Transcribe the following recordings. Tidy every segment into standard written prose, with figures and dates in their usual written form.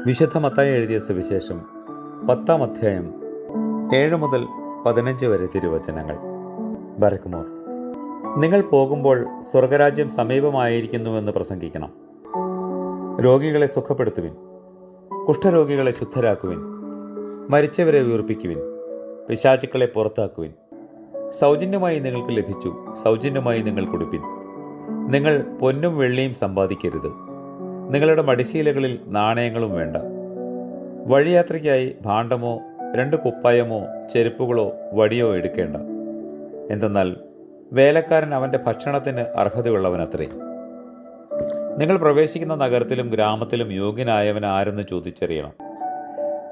വിശുദ്ധ മത്തായി എഴുതിയ സുവിശേഷം 10-ാം അധ്യായം 7 മുതൽ 15 വരെ തിരുവചനങ്ങൾ. ബറക്കുമോർ. നിങ്ങൾ പോകുമ്പോൾ സ്വർഗരാജ്യം സമീപമായിരിക്കുന്നുവെന്ന് പ്രസംഗിക്കണം. രോഗികളെ സുഖപ്പെടുത്തുവിൻ, കുഷ്ഠരോഗികളെ ശുദ്ധരാക്കുവിൻ, മരിച്ചവരെ ഉയർപ്പിക്കുവിൻ, പിശാചുക്കളെ പുറത്താക്കുവിൻ. സൗജന്യമായി നിങ്ങൾക്ക് ലഭിച്ചു, സൗജന്യമായി നിങ്ങൾ കൊടുപ്പിൻ. നിങ്ങൾ പൊന്നും വെള്ളിയും സമ്പാദിക്കരുത്, നിങ്ങളുടെ മടിശീലകളിൽ നാണയങ്ങളും വേണ്ട. വഴിയാത്രയ്ക്കായി ഭാണ്ഡമോ 2 കുപ്പായമോ ചെരുപ്പുകളോ വടിയോ എടുക്കേണ്ട. എന്തെന്നാൽ വേലക്കാരൻ അവൻ്റെ ഭക്ഷണത്തിന് അർഹതയുള്ളവനത്രേ. നിങ്ങൾ പ്രവേശിക്കുന്ന നഗരത്തിലും ഗ്രാമത്തിലും യോഗ്യനായവൻ ആരെന്ന് ചോദിച്ചറിയണം.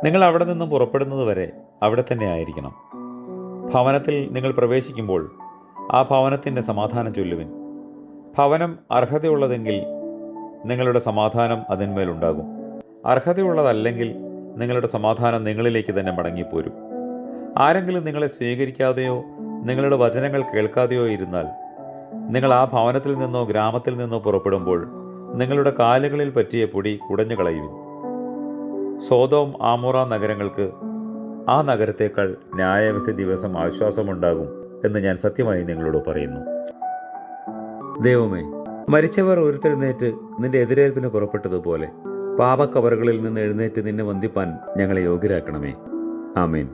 നിങ്ങൾ അവിടെ നിന്നും പുറപ്പെടുന്നതുവരെ അവിടെ തന്നെ ആയിരിക്കണം. ഭവനത്തിൽ നിങ്ങൾ പ്രവേശിക്കുമ്പോൾ ആ ഭവനത്തിൻ്റെ സമാധാനം ചൊല്ലുവിൻ. ഭവനം അർഹതയുള്ളതെങ്കിൽ നിങ്ങളുടെ സമാധാനം അതിന്മേലുണ്ടാകും. അർഹതയുള്ളതല്ലെങ്കിൽ നിങ്ങളുടെ സമാധാനം നിങ്ങളിലേക്ക് തന്നെ മടങ്ങിപ്പോരും. ആരെങ്കിലും നിങ്ങളെ സ്വീകരിക്കാതെയോ നിങ്ങളുടെ വചനങ്ങൾ കേൾക്കാതെയോ ഇരുന്നാൽ നിങ്ങൾ ആ ഭവനത്തിൽ നിന്നോ ഗ്രാമത്തിൽ നിന്നോ പുറപ്പെടുമ്പോൾ നിങ്ങളുടെ കാലുകളിൽ പറ്റിയ പൊടി കുടഞ്ഞു കളയുവിൻ. സോദോം ആമോറ നഗരങ്ങൾക്ക് ആ നഗരത്തേക്കാൾ ന്യായവിധി ദിവസം ആശ്വാസമുണ്ടാകും എന്ന് ഞാൻ സത്യമായി നിങ്ങളോട് പറയുന്നു. ദൈവമേ, മരിച്ചവർ ഉയർത്തെഴുന്നേറ്റ് നിന്റെ എതിരേൽപ്പിന് പുറപ്പെട്ടതുപോലെ പാപക്കവറുകളിൽ നിന്ന് എഴുന്നേറ്റ് നിന്നെ വന്ദിപ്പാൻ ഞങ്ങളെ യോഗ്യരാക്കണമേ. ആമേൻ.